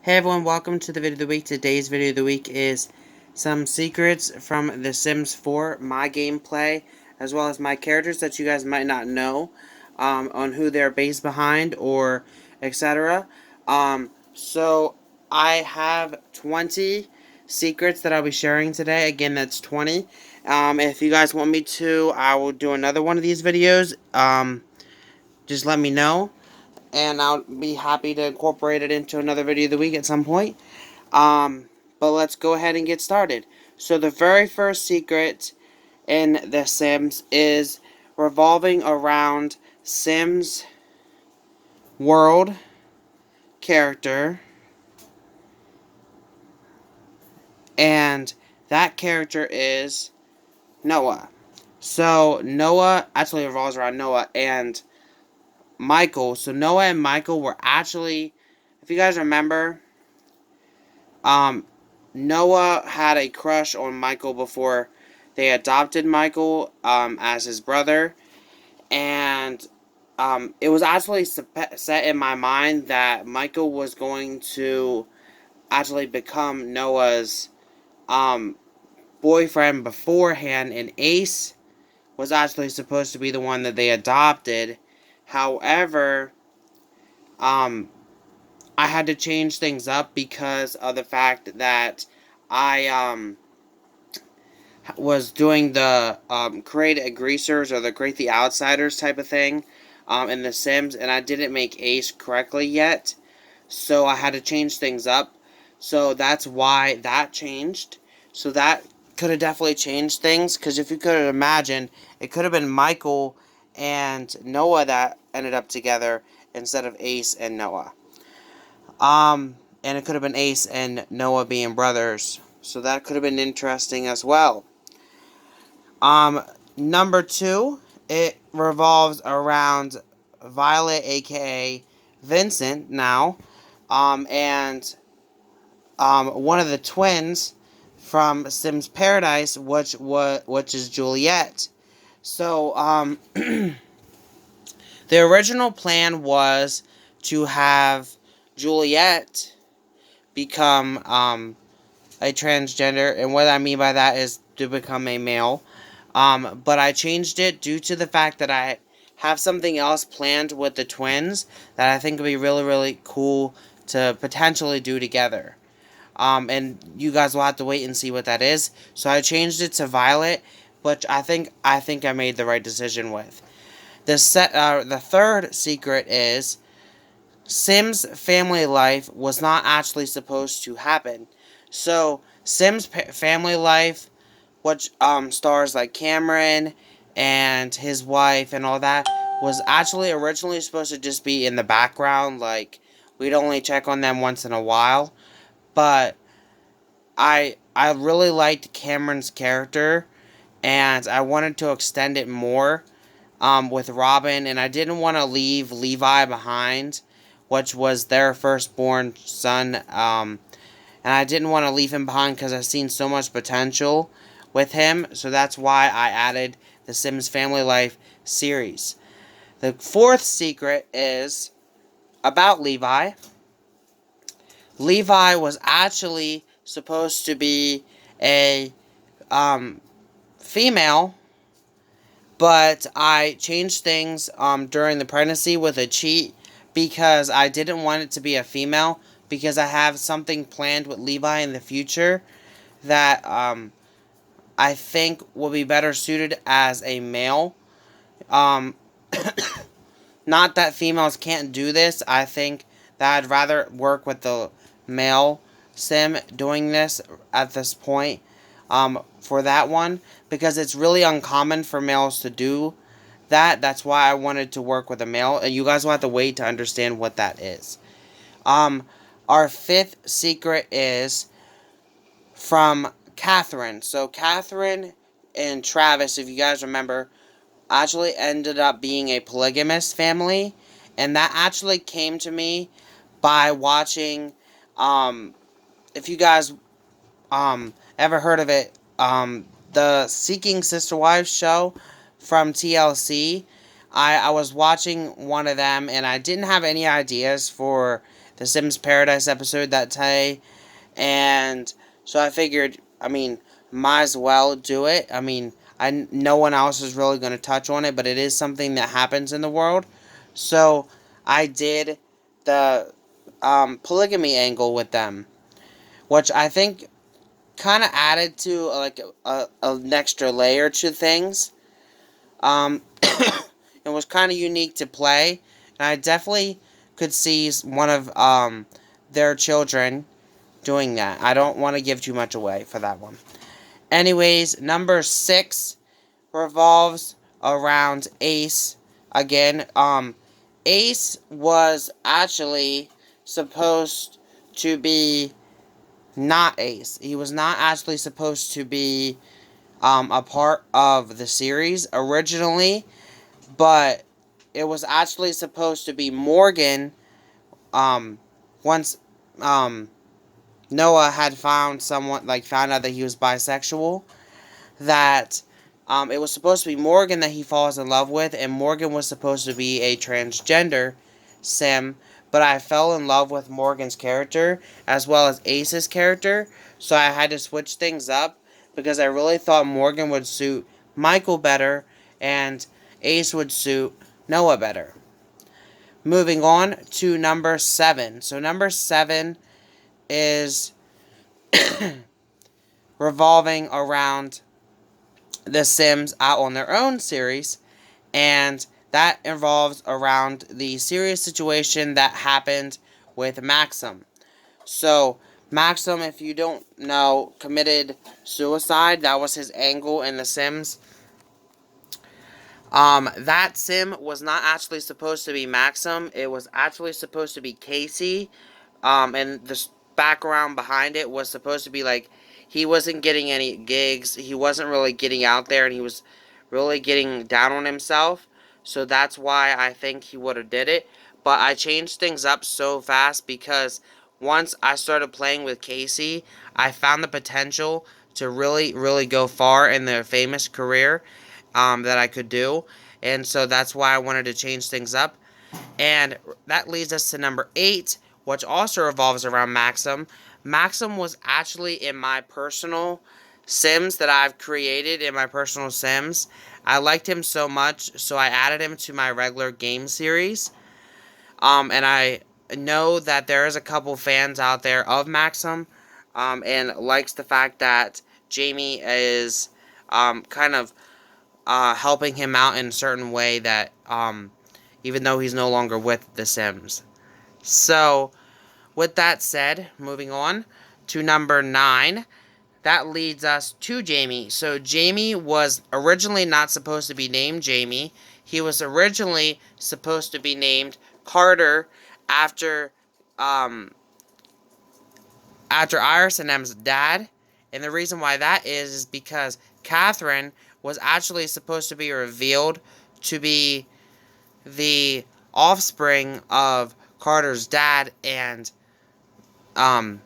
Hey everyone, welcome to the video of the week. Today's video of the week is some secrets from The Sims 4, my gameplay, as well as my characters that you guys might not know, on who they're based behind or etc. So I have 20 secrets that I'll be sharing today. Again, that's 20. If you guys want me to, I will do another one of these videos. Just let me know, and I'll be happy to incorporate it into another video of the week at some point. But let's go ahead and get started. So the very first secret in The Sims is revolving around Sims world character, and that character is Noah. So Noah actually revolves around Noah and Michael. So Noah and Michael were actually, if you guys remember, Noah had a crush on Michael before they adopted Michael as his brother, and it was actually set in my mind that Michael was going to actually become Noah's boyfriend beforehand, and Ace was actually supposed to be the one that they adopted. However, I had to change things up because of the fact that I was doing the create a greasers or the create the outsiders type of thing in The Sims, and I didn't make Ace correctly yet, so I had to change things up. So that's why that changed. So that could have definitely changed things, because if you could have imagined, it could have been Michael and Noah that ended up together instead of Ace and Noah. And it could have been Ace and Noah being brothers. So that could have been interesting as well. Number 2, it revolves around Violet, aka Vincent now, and one of the twins from Sims Paradise, which is Juliet. So, the original plan was to have Juliet become a transgender, and what I mean by that is to become a male. But I changed it due to the fact that I have something else planned with the twins that I think would be really, really cool to potentially do together. And you guys will have to wait and see what that is. So I changed it to Violet, which I think I made the right decision with. The third secret is Sims Family Life was not actually supposed to happen. So Sims Family Life, which stars like Cameron and his wife and all that, was actually originally supposed to just be in the background. Like, we'd only check on them once in a while. But I really liked Cameron's character, and I wanted to extend it more with Robin, and I didn't want to leave Levi behind, which was their firstborn son, and I didn't want to leave him behind because I've seen so much potential with him, so that's why I added the Sims Family Life series. The fourth secret is about Levi. Levi was actually supposed to be a female, but I changed things during the pregnancy with a cheat because I didn't want it to be a female, because I have something planned with Levi in the future that I think will be better suited as a male. Um, Not that females can't do this. I think that I'd rather work with the male sim doing this at this point for that one, because it's really uncommon for males to do that. That's why I wanted to work with a male, and you guys will have to wait to understand what that is. Our fifth secret is from Catherine. So Catherine and Travis, if you guys remember, actually ended up being a polygamous family, and that actually came to me by watching, if you guys ever heard of it, the Seeking Sister Wives show from TLC. I was watching one of them, and I didn't have any ideas for the Sims Paradise episode that day, and so I figured, might as well do it. No one else is really going to touch on it, but it is something that happens in the world. So I did the polygamy angle with them, which I think kind of added to an extra layer to things. It was kind of unique to play, and I definitely could see one of their children doing that. I don't want to give too much away for that one. Anyways, number 6 revolves around Ace. Again, Ace was actually supposed to be not Ace. He was not actually supposed to be a part of the series originally, but it was actually supposed to be Morgan. Once Noah had found out that he was bisexual, that it was supposed to be Morgan that he falls in love with, and Morgan was supposed to be a transgender sim, but I fell in love with Morgan's character as well as Ace's character, so I had to switch things up because I really thought Morgan would suit Michael better and Ace would suit Noah better. Moving on to number 7. So number 7 is revolving around the Sims Out on Their Own series, and that involves around the serious situation that happened with Maxim. So Maxim, if you don't know, committed suicide. That was his angle in The Sims. That sim was not actually supposed to be Maxim. It was actually supposed to be Casey. And the background behind it was supposed to be like he wasn't getting any gigs. He wasn't really getting out there, and he was really getting down on himself. So that's why I think he would have did it. But I changed things up so fast because once I started playing with Casey, I found the potential to really, really go far in their famous career that I could do. And so that's why I wanted to change things up. And that leads us to number 8, which also revolves around Maxim. Maxim was actually in my personal Sims that I've created in my personal Sims. I liked him so much, so I added him to my regular game series. And I know that there is a couple fans out there of Maxim, and likes the fact that Jamie is kind of helping him out in a certain way that even though he's no longer with The Sims. So, with that said, moving on to number 9, that leads us to Jamie. So, Jamie was originally not supposed to be named Jamie. He was originally supposed to be named Carter after Iris and M's dad. And the reason why that is because Catherine was actually supposed to be revealed to be the offspring of Carter's dad and Jonah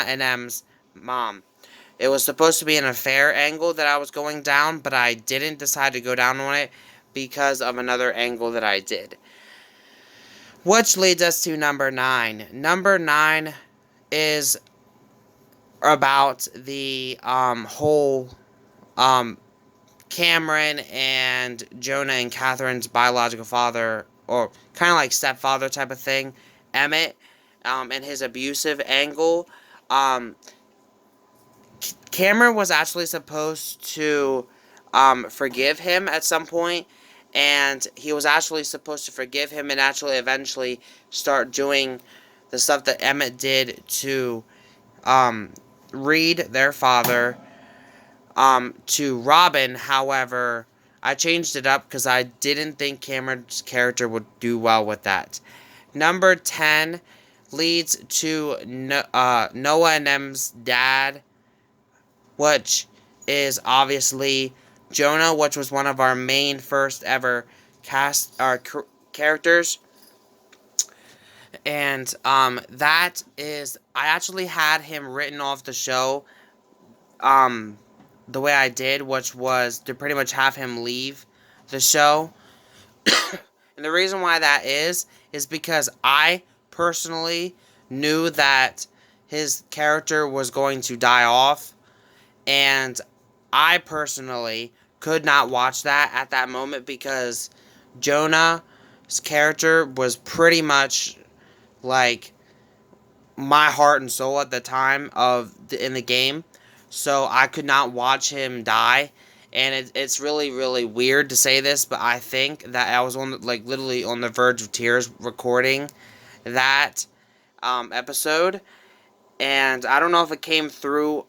and M's mom. It was supposed to be an affair angle that I was going down, but I didn't decide to go down on it because of another angle that I did. Which leads us to number 9. Number 9 is about the whole Cameron and Jonah and Catherine's biological father, or kind of like stepfather type of thing, Emmett, and his abusive angle. Cameron was actually supposed to forgive him at some point, and he was actually supposed to forgive him and actually eventually start doing the stuff that Emmett did to Reed, their father, to Robin. However, I changed it up because I didn't think Cameron's character would do well with that. Number 10 leads to Noah and M's dad, which is obviously Jonah, which was one of our main first ever characters. And that is, I actually had him written off the show the way I did, which was to pretty much have him leave the show And the reason why that is because I personally knew that his character was going to die off, and I personally could not watch that at that moment because Jonah's character was pretty much like my heart and soul at the time in the game, so I could not watch him die. And it's really really weird to say this, but I think that I was literally on the verge of tears recording that episode, and I don't know if it came through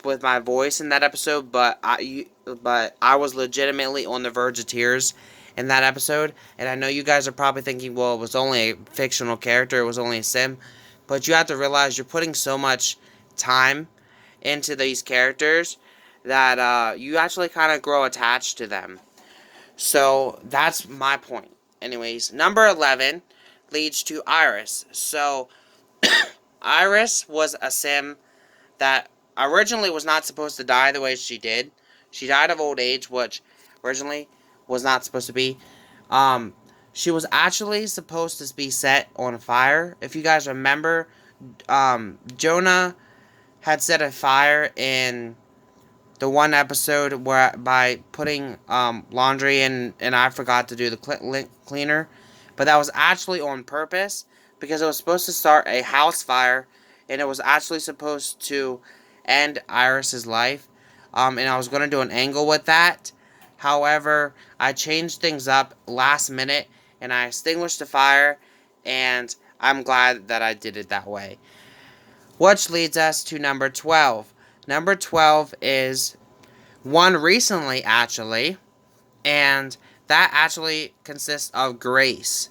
with my voice in that episode, but I was legitimately on the verge of tears in that episode. And I know you guys are probably thinking, well, it was only a fictional character, it was only a sim, but you have to realize you're putting so much time into these characters that you actually kind of grow attached to them. So that's my point. Anyways, number 11 leads to Iris. So Iris was a sim that originally was not supposed to die the way she did. She died of old age, which originally was not supposed to be. Um, she was actually supposed to be set on fire. If you guys remember, Jonah had set a fire in the one episode where by putting laundry in, and I forgot to do the cleaner, but that was actually on purpose because it was supposed to start a house fire, and it was actually supposed to end Iris's life. And I was going to do an angle with that. However, I changed things up last minute, and I extinguished the fire, and I'm glad that I did it that way. Which leads us to number 12. Number 12 is one recently, actually, and that actually consists of Grace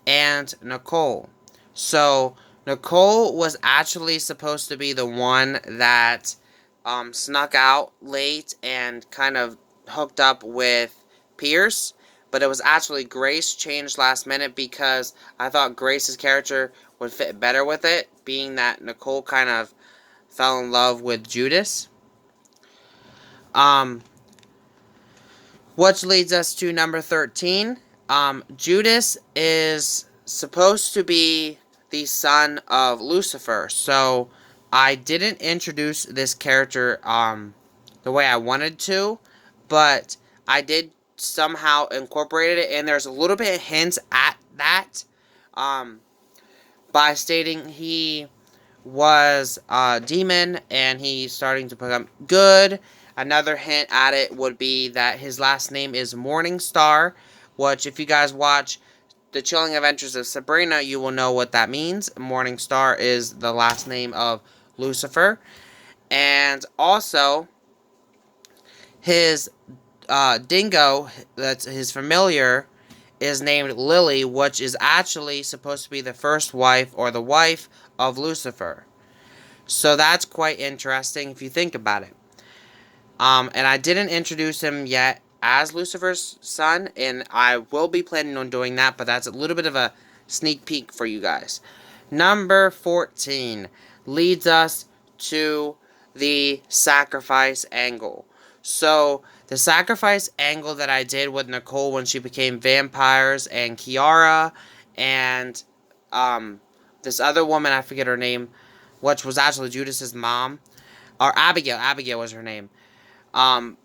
and Nicole. So, Nicole was actually supposed to be the one that snuck out late and kind of hooked up with Pierce, but it was actually Grace changed last minute because I thought Grace's character would fit better with it, being that Nicole kind of fell in love with Judas. Um, which leads us to number 13. Judas is supposed to be the son of Lucifer. So I didn't introduce this character the way I wanted to, but I did somehow incorporate it, and there's a little bit of hints at that um, by stating he was a demon and he's starting to become good. Another hint at it would be that his last name is Morningstar, which if you guys watch The Chilling Adventures of Sabrina, you will know what that means. Morningstar is the last name of Lucifer. And also, his dingo, that's his familiar, is named Lily, which is actually supposed to be the first wife or the wife of Lucifer. So that's quite interesting if you think about it. And I didn't introduce him yet as Lucifer's son, and I will be planning on doing that, but that's a little bit of a sneak peek for you guys. Number 14 leads us to the sacrifice angle. So, the sacrifice angle that I did with Nicole when she became vampires, and Kiara, and this other woman, I forget her name, which was actually Judas's mom, or Abigail was her name. Um,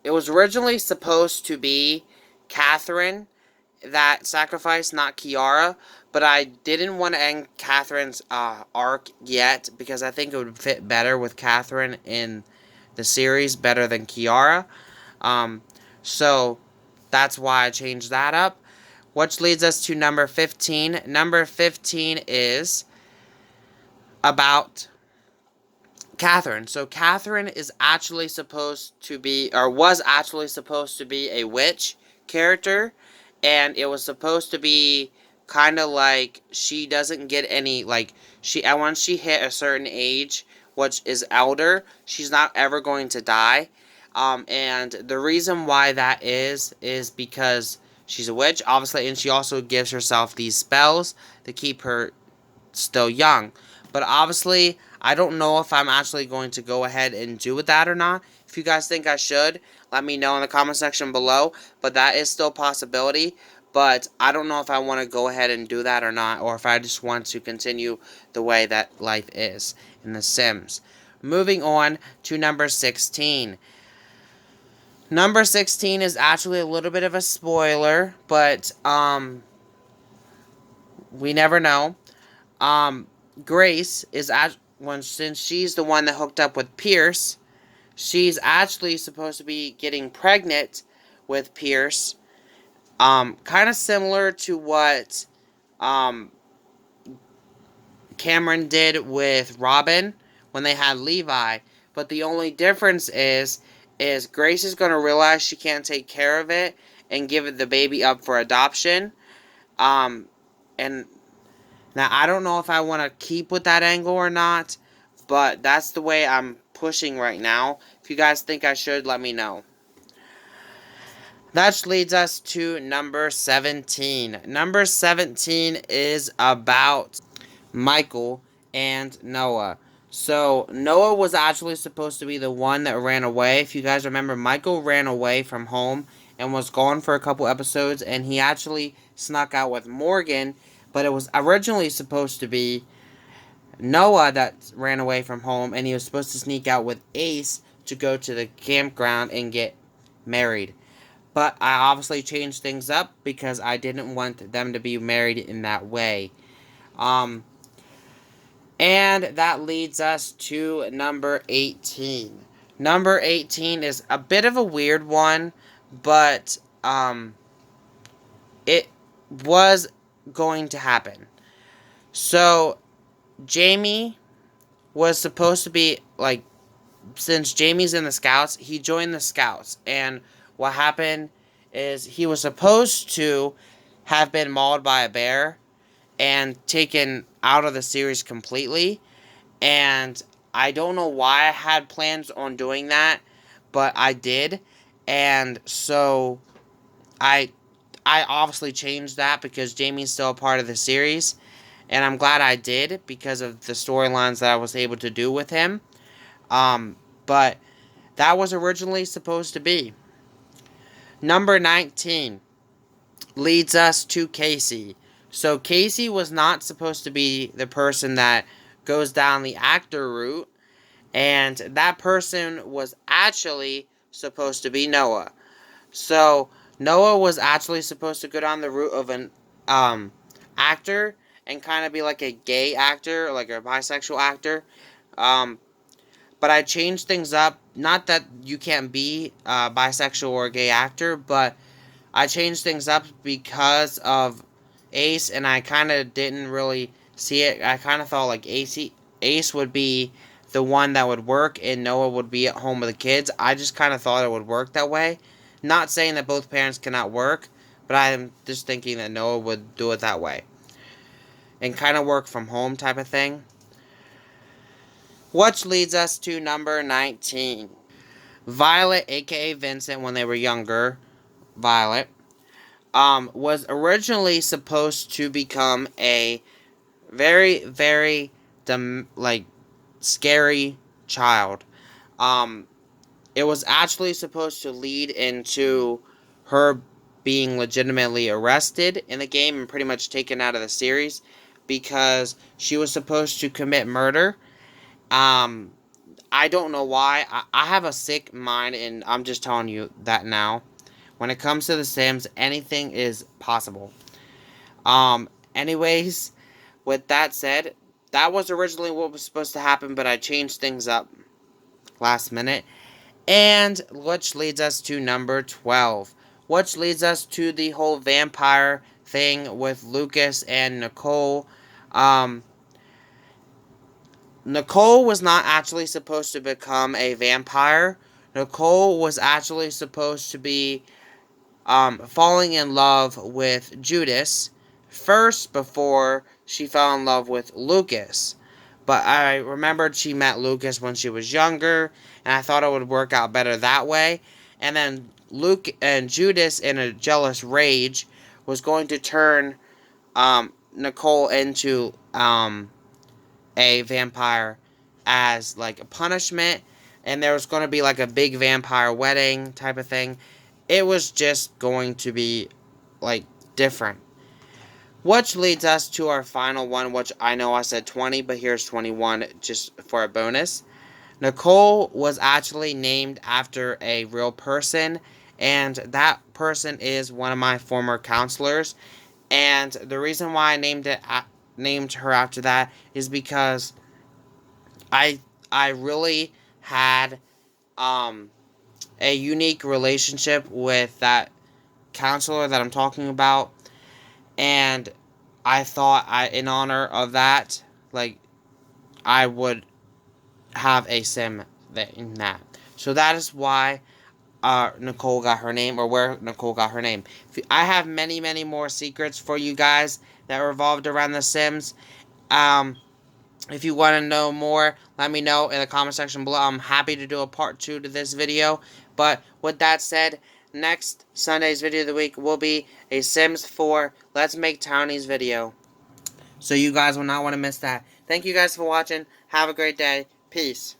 it was originally supposed to be Catherine that sacrificed, not Kiara, but I didn't want to end Catherine's arc yet because I think it would fit better with Catherine in the series better than Kiara. So that's why I changed that up. Which leads us to number 15. Number 15 is about Catherine. So Catherine is actually supposed to be, or was actually supposed to be a witch character, and it was supposed to be kind of like she doesn't get any, like, once she hit a certain age, which is elder, she's not ever going to die. And the reason why that is because she's a witch, obviously, and she also gives herself these spells to keep her still young. But obviously, I don't know if I'm actually going to go ahead and do with that or not. If you guys think I should, let me know in the comment section below. But that is still a possibility. But I don't know if I want to go ahead and do that or not, or if I just want to continue the way that life is in The Sims. Moving on to number 16. Number 16 is actually a little bit of a spoiler, but we never know. Grace is since she's the one that hooked up with Pierce, she's actually supposed to be getting pregnant with Pierce. Kind of similar to what Cameron did with Robin when they had Levi. But the only difference is Grace is going to realize she can't take care of it and give the baby up for adoption. And now I don't know if I want to keep with that angle or not, but that's the way I'm pushing right now. If you guys think I should, let me know. That leads us to number 17. Number 17 is about Michael and Noah. So, Noah was actually supposed to be the one that ran away. If you guys remember, Michael ran away from home and was gone for a couple episodes, and he actually snuck out with Morgan, but it was originally supposed to be Noah that ran away from home, and he was supposed to sneak out with Ace to go to the campground and get married. But I obviously changed things up because I didn't want them to be married in that way. And that leads us to number 18. Number 18 is a bit of a weird one, but it was going to happen. So, Jamie was supposed to be, like, since Jamie's in the Scouts, he joined the Scouts. And what happened is he was supposed to have been mauled by a bear and taken out of the series completely. And I don't know why I had plans on doing that, but I did. And so I obviously changed that because Jamie's still a part of the series. And I'm glad I did because of the storylines that I was able to do with him. But that was originally supposed to be. Number 19 leads us to Casey. So Casey was not supposed to be the person that goes down the actor route, and that person was actually supposed to be Noah. So Noah was actually supposed to go down the route of an actor and kind of be like a gay actor, like a bisexual actor. But I changed things up. Not that you can't be a bisexual or a gay actor, but I changed things up because of Ace, and I kind of didn't really see it. I kind of thought like Ace would be the one that would work, and Noah would be at home with the kids. I just kind of thought it would work that way. Not saying that both parents cannot work, but I'm just thinking that Noah would do it that way. And kind of work from home type of thing. Which leads us to number 19. Violet, aka Vincent, when they were younger, Violet, was originally supposed to become a very, very, scary child. It was actually supposed to lead into her being legitimately arrested in the game and pretty much taken out of the series because she was supposed to commit murder. I don't know why. I have a sick mind, and I'm just telling you that now. When it comes to The Sims, anything is possible. Anyways, with that said, that was originally what was supposed to happen, but I changed things up last minute. And which leads us to number 12. Which leads us to the whole vampire thing with Lucas and Nicole. Nicole was not actually supposed to become a vampire. Nicole was actually supposed to be falling in love with Judas first before she fell in love with Lucas. But I remembered she met Lucas when she was younger, and I thought it would work out better that way. And then Luke and Judas, in a jealous rage, was going to turn Nicole into a vampire as like a punishment, and there was going to be like a big vampire wedding type of thing. It was just going to be like different. Which leads us to our final one, which I know I said 20, but here's 21 just for a bonus. Nicole was actually named after a real person, and that person is one of my former counselors. And the reason why I named her after that is because I I really had a unique relationship with that counselor that I'm talking about, and I thought in honor of that, like, I would have a sim in that. So that is why Nicole got her name, or where Nicole got her name. I have many, many more secrets for you guys that revolved around The Sims. If you want to know more, let me know in the comment section below. I'm happy to do a part 2 to this video. But with that said, next Sunday's video of the week will be a Sims 4 Let's Make Townies video. So you guys will not want to miss that. Thank you guys for watching. Have a great day. Peace.